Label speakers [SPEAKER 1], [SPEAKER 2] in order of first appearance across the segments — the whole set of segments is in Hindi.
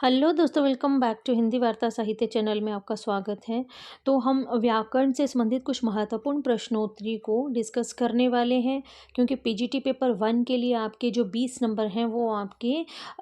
[SPEAKER 1] हेलो दोस्तों, वेलकम बैक टू हिंदी वार्ता साहित्य चैनल में आपका स्वागत है। तो हम व्याकरण से संबंधित कुछ महत्वपूर्ण प्रश्नोत्तरी को डिस्कस करने वाले हैं, क्योंकि पीजीटी पेपर 1 के लिए आपके जो 20 नंबर हैं वो आपके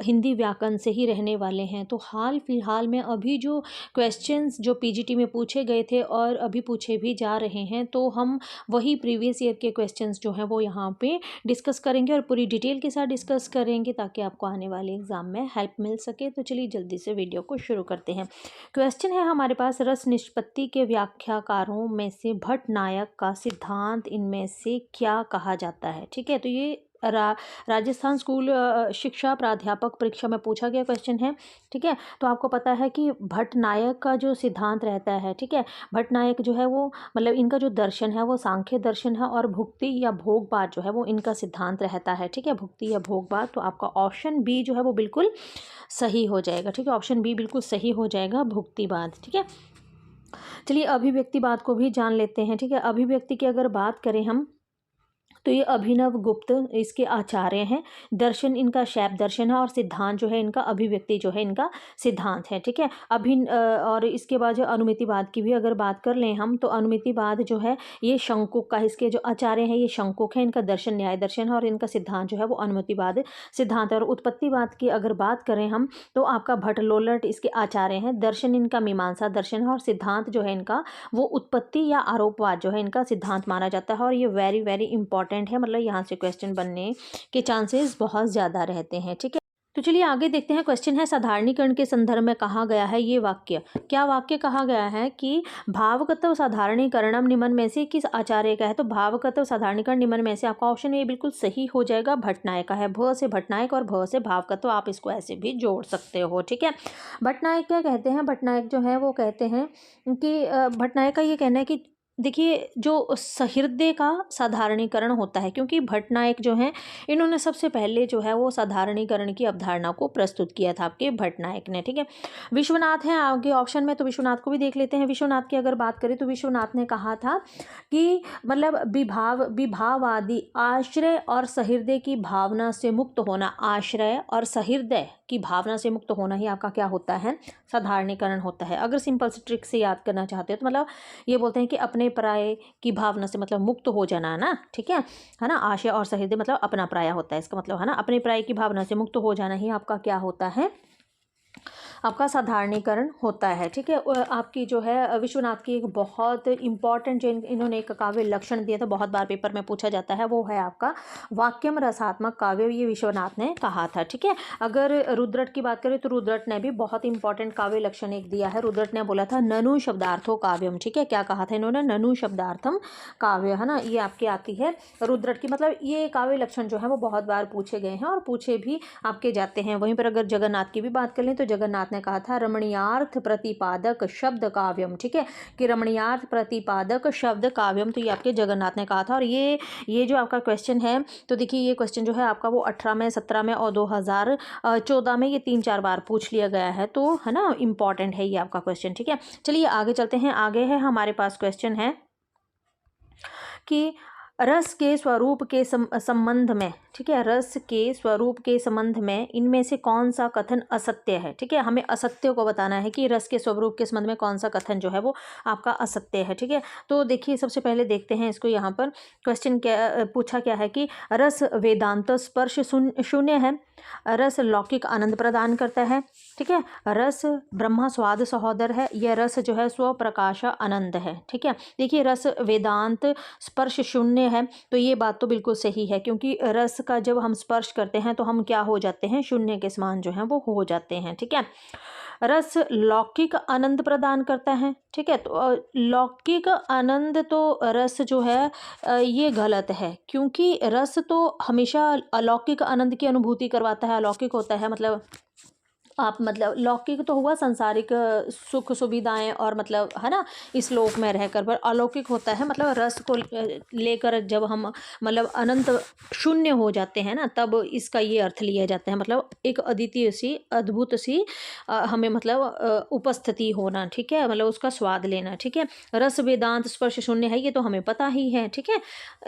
[SPEAKER 1] हिंदी व्याकरण से ही रहने वाले हैं। तो हाल फिलहाल में अभी जो क्वेश्चंस जो पीजीटी में पूछे गए थे और अभी पूछे भी जा रहे हैं, तो हम वही प्रीवियस ईयर के क्वेश्चंस जो हैं वो यहाँ पे डिस्कस करेंगे और पूरी डिटेल के साथ डिस्कस करेंगे, ताकि आपको आने वाले एग्जाम में हेल्प मिल सके। तो चलिए जल्दी से वीडियो को शुरू करते हैं। क्वेश्चन है हमारे पास, रस निष्पत्ति के व्याख्याकारों में से भट्ट नायक का सिद्धांत इनमें से क्या कहा जाता है। ठीक है, तो ये राजस्थान स्कूल शिक्षा प्राध्यापक परीक्षा में पूछा गया क्वेश्चन है। ठीक है, तो आपको पता है कि भट्ट नायक का जो सिद्धांत रहता है, ठीक है, भट्ट नायक जो है वो मतलब इनका जो दर्शन है वो सांख्य दर्शन है, और भुक्ति या भोगवाद जो है वो इनका सिद्धांत रहता है। ठीक है, भुक्ति या भोगवाद। तो आपका ऑप्शन बी जो है वो बिल्कुल सही हो जाएगा। ठीक है, ऑप्शन बी बिल्कुल सही हो जाएगा, भुक्तिवाद। ठीक है, चलिए अभिव्यक्तिवाद को भी जान लेते हैं। ठीक है, अभिव्यक्ति की अगर बात करें हम, तो ये अभिनव गुप्त इसके आचार्य हैं। दर्शन इनका शैव दर्शन है, और सिद्धांत जो है इनका अभिव्यक्ति जो है इनका सिद्धांत है। ठीक है, और इसके बाद जो अनुमितिवाद की भी अगर बात कर लें हम, तो अनुमितिवाद जो है ये शंकुक का, इसके जो आचार्य हैं ये शंकुक है, इनका दर्शन न्याय दर्शन है, और इनका सिद्धांत जो है वो अनुमितिवाद सिद्धांत है। और उत्पत्तिवाद की अगर बात करें हम, तो आपका भट्टलोलट इसके आचार्य हैं। दर्शन इनका मीमांसा दर्शन है, और सिद्धांत जो है इनका वो उत्पत्ति या आरोपवाद जो है इनका सिद्धांत माना जाता है। और ये वेरी वेरी इंपॉर्टेंट है, मतलब यहाँ से क्वेश्चन बनने के चांसेस बहुत ज़्यादा रहते हैं। ठीक है, तो चलिए आगे देखते हैं। क्वेश्चन है, साधारणीकरण के संदर्भ में कहा गया है ये वाक्य। क्या वाक्य कहा गया है कि भावगत साधारणीकरणम निम्न में से किस आचार्य का है। तो भावगत साधारणीकरण निम्न में से आपका ऑप्शन ये बिल्कुल सही हो जाएगा, भट्टनायक का है। भ से भट्टनायक और भ से भावगत, तो आप इसको ऐसे भी जोड़ सकते हो। ठीक है, भट्टनायक क्या कहते हैं, भट्टनायक जो है वो कहते हैं कि भट्टनायक का ये कहना है कि देखिए जो सहृदय का साधारणीकरण होता है, क्योंकि भट्टनायक जो हैं इन्होंने सबसे पहले जो है वो साधारणीकरण की अवधारणा को प्रस्तुत किया था, आपके भट्टनायक ने। ठीक है, विश्वनाथ हैं आगे ऑप्शन में, तो विश्वनाथ को भी देख लेते हैं। विश्वनाथ की अगर बात करें, तो विश्वनाथ ने कहा था कि मतलब विभावादि आश्रय और सहृदय की भावना से मुक्त होना, आश्रय और सहृदय की भावना से मुक्त होना ही आपका क्या होता है, साधारणीकरण होता है। अगर सिंपल से ट्रिक से याद करना चाहते हो, तो मतलब ये बोलते हैं कि अपने पराये की भावना से मतलब मुक्त हो जाना ना। ठीक है ना, आशय और सहृदय मतलब अपना पराया होता है, इसका मतलब है ना अपने पराये की भावना से मुक्त हो जाना ही आपका क्या होता है, आपका साधारणीकरण होता है। ठीक है, आपकी जो है विश्वनाथ की एक बहुत इंपॉर्टेंट जो इन्होंने एक काव्य लक्षण दिया था, बहुत बार पेपर में पूछा जाता है, वो है आपका वाक्यम रसात्मक काव्य, ये विश्वनाथ ने कहा था। ठीक है, अगर रुद्रट की बात करें, तो रुद्रट ने भी बहुत इंपॉर्टेंट काव्य लक्षण एक दिया है। रुद्रट ने बोला था ननु शब्दार्थो काव्यम। ठीक है, क्या कहा था इन्होंने, ननु शब्दार्थम काव्य, है ना, ये आपकी आती है रुद्रट की। मतलब ये काव्य लक्षण जो है वो बहुत बार पूछे गए हैं और पूछे भी आपके जाते हैं। वहीं पर अगर जगन्नाथ की भी बात कर लें, तो जगन्नाथ ने कहा था रमणीयार्थ प्रतिपादक शब्द काव्यम। ठीक है, कि रमणीयार्थ प्रतिपादक शब्द काव्यम, तो ये आपके जगन्नाथ ने कहा था। और ये जो आपका क्वेश्चन है, तो देखिए ये क्वेश्चन जो है आपका वो 18 में, 17 में और 2014 में ये 3-4 बार पूछ लिया गया है, तो है ना इंपॉर्टेंट है ये आपका क्वेश्चन। ठीक है, चलिए आगे चलते हैं। आगे है हमारे पास क्वेश्चन है कि रस के स्वरूप के संबंध में, ठीक है, रस के स्वरूप के संबंध में इनमें से कौन सा कथन असत्य है। ठीक है, हमें असत्य को बताना है कि रस के स्वरूप के संबंध में कौन सा कथन जो है वो आपका असत्य है। ठीक है, तो देखिए सबसे पहले देखते हैं इसको। यहाँ पर क्वेश्चन क्या पूछा क्या है कि रस वेदांत स्पर्श शून्य है, रस लौकिक आनंद प्रदान करता है। ठीक है, रस ब्रह्मा स्वाद सहोदर है, यह रस जो है स्व प्रकाश आनंद है। ठीक है, देखिए रस वेदांत स्पर्श शून्य है, तो ये बात तो बिल्कुल सही है, क्योंकि रस का जब हम स्पर्श करते हैं तो हम क्या हो जाते हैं, शून्य के समान जो है वो हो जाते हैं। ठीक है, रस लौकिक आनंद प्रदान करता है। ठीक है, तो लौकिक आनंद, तो रस जो है ये गलत है, क्योंकि रस तो हमेशा अलौकिक आनंद की अनुभूति करवाता है, अलौकिक होता है। मतलब आप मतलब लौकिक तो हुआ संसारिक सुख सुविधाएं और मतलब है ना इस लोक में रहकर, पर अलौकिक होता है मतलब रस को लेकर जब हम मतलब अनंत शून्य हो जाते हैं ना, तब इसका ये अर्थ लिया जाता है, मतलब एक अद्वितीय सी अद्भुत सी हमें मतलब उपस्थिति होना। ठीक है, मतलब उसका स्वाद लेना। ठीक है, रस वेदांत स्पर्श शून्य है, ये तो हमें पता ही है। ठीक है,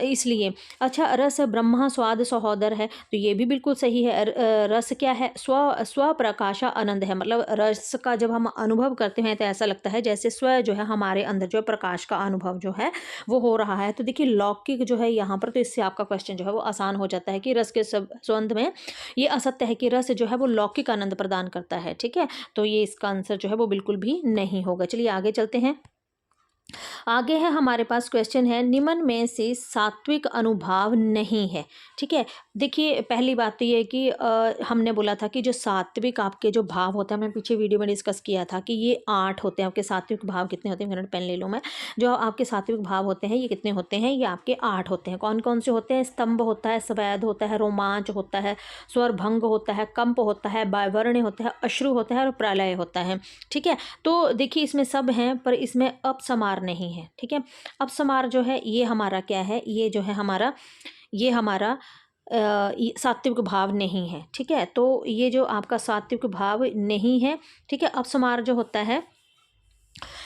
[SPEAKER 1] इसलिए अच्छा, रस ब्रह्मा स्वाद सहोदर है, तो ये भी बिल्कुल सही है। रस क्या है, स्व प्रकाश का आनंद है, मतलब रस का जब हम अनुभव करते हैं तो ऐसा लगता है जैसे स्वयं जो है हमारे अंदर जो है प्रकाश का अनुभव जो है वो हो रहा है। तो देखिए लौकिक जो है यहाँ पर, तो इससे आपका क्वेश्चन जो है वो आसान हो जाता है कि रस के संबंध में ये असत्य है कि रस जो है वो लौकिक आनंद प्रदान करता है। ठीक है, तो ये इसका आंसर जो है वो बिल्कुल भी नहीं होगा। चलिए आगे चलते हैं। आगे है हमारे पास क्वेश्चन है, निम्न में से सात्विक अनुभाव नहीं है। ठीक है, देखिए पहली बात तो ये है कि हमने बोला था कि जो सात्विक आपके जो भाव होते हैं, हमने पीछे वीडियो में डिस्कस किया था कि ये 8 होते हैं आपके सात्विक भाव। कितने होते हैं, मिनट पेन ले लूँ मैं। जो आपके सात्विक भाव होते हैं ये कितने होते हैं, ये आपके 8 होते हैं। कौन कौन से होते हैं, स्तंभ होता है, स्वेद होता है, रोमांच होता है, स्वर भंग होता है, कंप होता है, वायवर्ण होता है, अश्रु होता है और प्रलय होता है। ठीक है, तो देखिए इसमें सब हैं पर इसमें अपसमार नहीं है। ठीक है, अपसमार जो है ये हमारा क्या है, ये जो है हमारा, ये हमारा सात्विक भाव नहीं है। ठीक है, तो ये जो आपका सात्विक भाव नहीं है। ठीक है, अपसमार जो होता है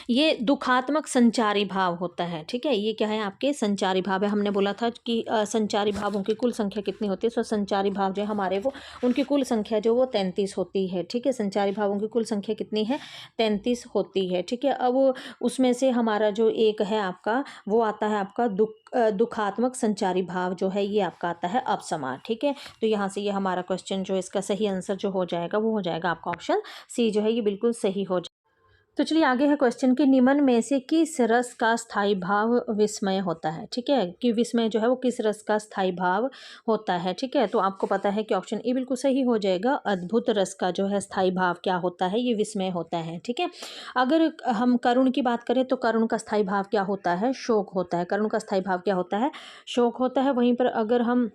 [SPEAKER 1] ये दुखात्मक संचारी भाव होता है। ठीक है, ये क्या है, आपके संचारी भाव है। हमने बोला था कि संचारी भावों की कुल संख्या कितनी होती है, सो संचारी भाव जो है हमारे वो, उनकी कुल संख्या जो वो 33 होती है। ठीक है, संचारी भावों की कुल संख्या कितनी है, 33 होती है। ठीक है, अब उसमें से हमारा जो एक है आपका, वो आता है आपका दुखात्मक संचारी भाव जो है ये आपका आता है अपसमार। ठीक है, तो यहाँ से ये हमारा क्वेश्चन जो इसका सही आंसर जो हो जाएगा वो हो जाएगा आपका ऑप्शन सी जो है ये बिल्कुल सही हो जाएगा। तो चलिए आगे है क्वेश्चन कि निम्न में से किस रस का स्थायी भाव विस्मय होता है। ठीक है, कि विस्मय जो है वो किस रस का स्थायी भाव होता है। ठीक है, तो आपको पता है कि ऑप्शन ए बिल्कुल सही हो जाएगा। अद्भुत रस का जो है स्थायी भाव क्या होता है, ये विस्मय होता है। ठीक है, अगर हम करुण की बात करें तो करुण का स्थायी भाव क्या होता है, शोक होता है। करुण का स्थायी भाव क्या होता है, शोक होता है। वहीं पर अगर हम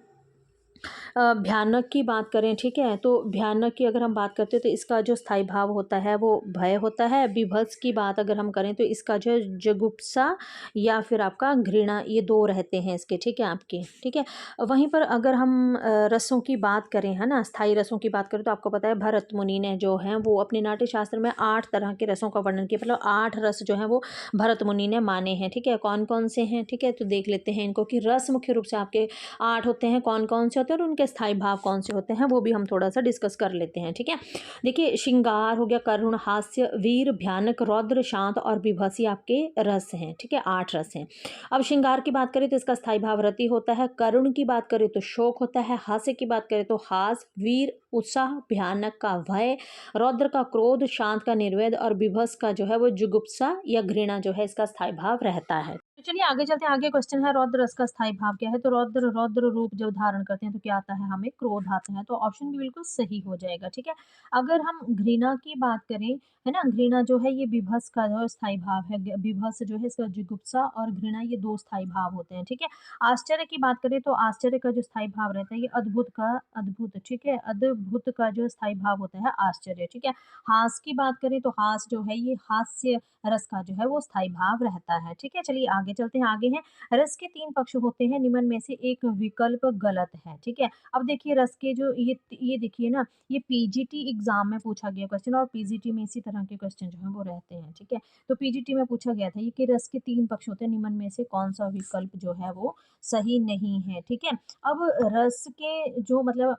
[SPEAKER 1] भयानक की बात करें, ठीक है, तो भयानक की अगर हम बात करते हैं तो इसका जो स्थायी भाव होता है वो भय होता है। विभत्स की बात अगर हम करें तो इसका जो जुगुप्सा या फिर आपका घृणा, ये 2 रहते हैं इसके। ठीक है आपके, ठीक है। वहीं पर अगर हम रसों की बात करें, है ना, स्थायी रसों की बात करें तो आपको पता है भरत मुनि ने जो है वो अपने नाट्य शास्त्र में 8 तरह के रसों का वर्णन किया, मतलब 8 रस जो है वो भरत मुनि ने माने हैं। ठीक है, कौन कौन से हैं, ठीक है, तो देख लेते हैं इनको कि रस मुख्य रूप से आपके 8 होते हैं, कौन कौन से होते हैं और उनके स्थायी भाव कौन से होते हैं वो भी हम थोड़ा सा डिस्कस कर लेते हैं। ठीक है, देखिए श्रृंगार हो गया, करुण, हास्य, वीर, भयानक, रौद्र, शांत और विभत्सी आपके रस हैं। ठीक है, 8 रस हैं। अब श्रृंगार की बात करें तो इसका स्थायी भाव रति होता है, करुण की बात करें तो शोक होता है, हास्य की बात करें तो हास, वीर उत्साह, भयानक का भय, रौद्र का क्रोध, शांत का निर्वेद और विभत्स का जो है वो जुगुप्सा या घृणा जो है इसका स्थायी भाव रहता है। तो चलिए आगे चलते हैं। आगे क्वेश्चन है रौद्र रस का स्थायी भाव क्या है, तो रौद्र रौद्र रूप जब धारण करते हैं तो क्या आता है, हमें क्रोध आता है। तो ऑप्शन भी बिल्कुल सही हो जाएगा। ठीक है, अगर हम घृणा की बात करें, है ना, घृणा जो है ये विभत्स का जो स्थायी भाव है। विभत्स जो है इसका जुगुप्सा और घृणा ये 2 स्थायी भाव होते हैं। ठीक है, आश्चर्य की बात करें तो आश्चर्य का जो स्थायी भाव रहता है ये अद्भुत का अद्भुत, ठीक है, अद्भुत का जो स्थायी भाव होता है आश्चर्य। ठीक है, हास की बात करें तो हास जो है ये हास्य रस का जो है वो स्थायी भाव रहता है। ठीक है, चलिए आगे चलते हैं। आगे हैं रस के 3 पक्ष होते हैं, निम्न में से एक विकल्प गलत है। ठीक है, अब देखिए रस के जो ये देखिए ना, ये पीजीटी एग्जाम में पूछा गया क्वेश्चन और पीजीटी में इसी तरह के क्वेश्चन जो है वो रहते हैं। ठीक है, तो पीजीटी में पूछा गया था ये कि रस के 3 पक्ष होते हैं, निम्न में से कौन सा विकल्प जो है वो सही नहीं है। ठीक है, अब रस के जो मतलब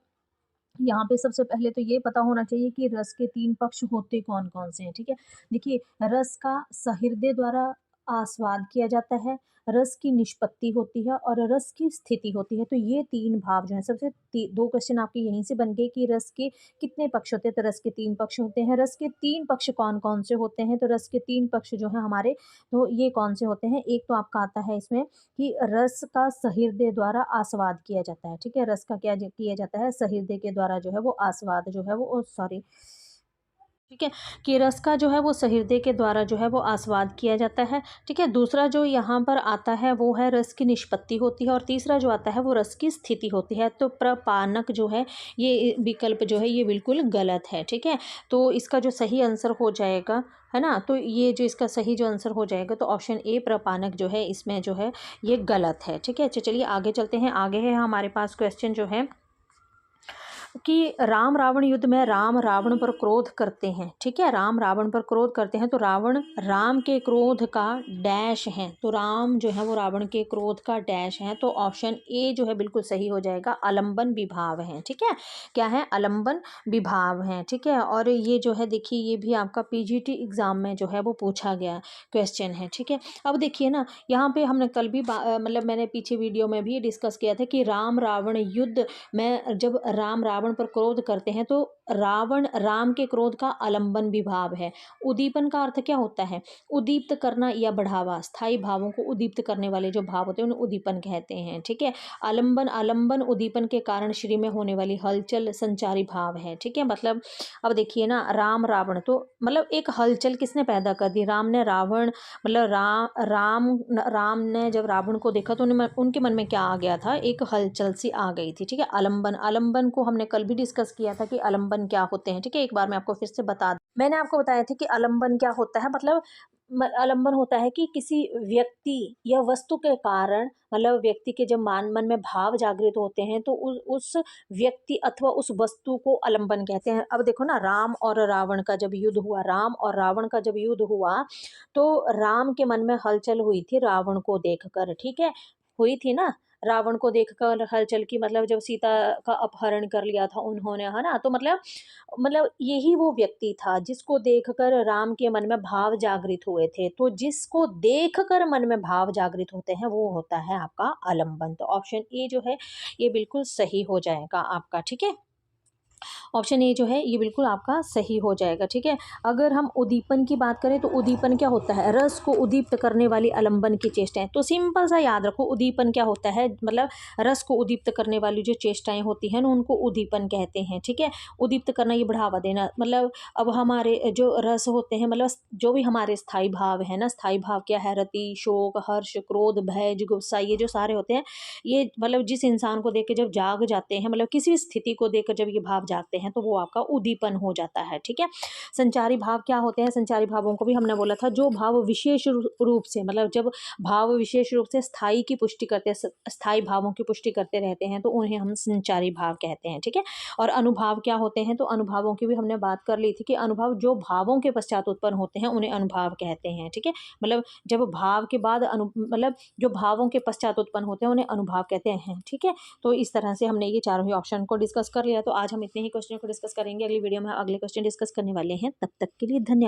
[SPEAKER 1] यहाँ पे सबसे पहले तो ये पता होना चाहिए कि रस के 3 पक्ष होते कौन-कौन से हैं। ठीक है, देखिए रस का सहृदय द्वारा आस्वाद किया जाता है, रस की निष्पत्ति होती है और रस की स्थिति होती है। तो ये 3 भाव जो हैं, सबसे 2 क्वेश्चन आपके यहीं से बन गए कि रस के कितने पक्ष होते हैं, तो रस के 3 पक्ष होते हैं। रस के 3 पक्ष कौन-कौन से होते हैं, तो रस के 3 पक्ष जो हैं हमारे, तो ये कौन से होते हैं, एक तो आपका आता है इसमें कि रस का सहृदय द्वारा आस्वाद किया जाता है। ठीक है, रस का क्या किया जाता है, सहृदय के द्वारा जो है वो आस्वाद जो है वो सॉरी, ठीक है, कि रस का जो है वो सहृदय के द्वारा जो है वो आस्वाद किया जाता है। ठीक है, दूसरा जो यहाँ पर आता है वो है रस की निष्पत्ति होती है और तीसरा जो आता है वो रस की स्थिति होती है। तो प्रपानक जो है ये विकल्प जो है ये बिल्कुल गलत है। ठीक है, तो इसका जो सही आंसर हो जाएगा, है ना, तो ये जो इसका सही जो आंसर हो जाएगा तो ऑप्शन ए प्रपानक जो है इसमें जो है ये गलत है। ठीक है, चलिए आगे चलते हैं। आगे है हमारे पास क्वेश्चन जो है कि राम रावण युद्ध में राम रावण पर क्रोध करते हैं, ठीक है, राम रावण पर क्रोध करते हैं, तो रावण राम के क्रोध का डैश है, तो राम जो है वो रावण के क्रोध का डैश है, तो ऑप्शन ए जो है बिल्कुल सही हो जाएगा, आलम्बन विभाव है, ठीक है, क्या है, आलम्बन विभाव है, ठीक है। और ये जो है देखिए ये भी आपका पीजीटी एग्जाम में जो है वो पूछा गया क्वेश्चन है, ठीक है। अब देखिए ना, यहाँ पे हमने कल भी मतलब मैंने पीछे वीडियो में भी डिस्कस किया था कि राम रावण युद्ध में जब राम रावण पर क्रोध करते हैं तो रावण राम के क्रोध का आलम्बन विभाव है। उद्दीपन का अर्थ क्या होता है, उद्दीप्त करना या बढ़ावा, स्थायी भावों को उद्दीप्त करने वाले जो भाव होते हैं उन्हें उद्दीपन कहते हैं, ठीक है। आलम्बन आलम्बन उद्दीपन के कारण शरीर में होने वाली हलचल संचारी भाव है, ठीक है। मतलब अब देखिए ना, राम रावण तो मतलब एक हलचल किसने पैदा कर दी, राम ने रावण मतलब राम ने जब रावण को देखा तो उनके मन में क्या आ गया था, एक हलचल सी आ गई थी, ठीक है। आलम्बन आलम्बन को हमने कल भी डिस्कस किया था कि आलम्बन क्या होते हैं, ठीक है। एक बार मैं आपको फिर से बता दूं, मैंने आपको बताया था कि आलम्बन क्या होता है, मतलब आलम्बन होता है कि किसी व्यक्ति या वस्तु के कारण मतलब व्यक्ति के जब मन में भाव जागृत होते हैं तो उस व्यक्ति अथवा उस वस्तु को आलम्बन कहते हैं। अब देखो ना, राम और रावण का जब युद्ध हुआ, राम और रावण का जब युद्ध हुआ तो राम के मन में हलचल हुई थी रावण को देखकर, ठीक है, हुई थी ना, रावण को देखकर हलचल की, मतलब जब सीता का अपहरण कर लिया था उन्होंने, है ना, तो मतलब यही वो व्यक्ति था जिसको देखकर राम के मन में भाव जागृत हुए थे, तो जिसको देखकर मन में भाव जागृत होते हैं वो होता है आपका आलम्बन, तो ऑप्शन ए जो है ये बिल्कुल सही हो जाएगा आपका, ठीक है। ऑप्शन ए जो है ये बिल्कुल आपका सही हो जाएगा, ठीक है। अगर हम उद्दीपन की बात करें तो उद्दीपन क्या होता है, रस को उद्दीप्त करने वाली आलम्बन की चेष्टाएं, तो सिंपल सा याद रखो, उद्दीपन क्या होता है, मतलब रस को उद्दीप्त करने वाली जो चेष्टाएं होती हैं ना उनको उद्दीपन कहते हैं, ठीक है। उद्दीप्त करना, ये बढ़ावा देना, मतलब अब हमारे जो रस होते हैं, मतलब जो भी हमारे स्थायी भाव है ना, स्थायी भाव क्या है, रति, शोक, हर्ष, क्रोध, भय, जुगुप्सा, ये जो सारे होते हैं, ये मतलब जिस इंसान को देख के जब जाग जाते हैं, मतलब किसी स्थिति को देखकर जब ये भाव जागते हैं तो वो आपका उद्दीपन हो जाता है, ठीक है। संचारी भाव क्या होते हैं, संचारी भावों को भी हमने बोला था, जो भाव विशेष रूप से, मतलब जब भाव विशेष रूप से स्थायी की पुष्टि करते हैं, स्थायी भावों की पुष्टि करते रहते हैं तो उन्हें हम संचारी भाव कहते हैं, ठीक है। और अनुभाव क्या होते हैं, तो अनुभावों की भी हमने बात कर ली थी कि अनुभाव जो भावों के पश्चात उत्पन्न होते हैं उन्हें अनुभाव कहते हैं, ठीक है। मतलब जब भाव के बाद मतलब जो भावों के पश्चात उत्पन्न होते हैं उन्हें अनुभाव कहते हैं, ठीक है। तो इस तरह से हमने ये चारों ही ऑप्शन को डिस्कस कर लिया, तो आज हम इतने ही क्वेश्चन को डिस्कस करेंगे, अगली वीडियो में अगले क्वेश्चन डिस्कस करने वाले हैं, तब तक के लिए धन्यवाद।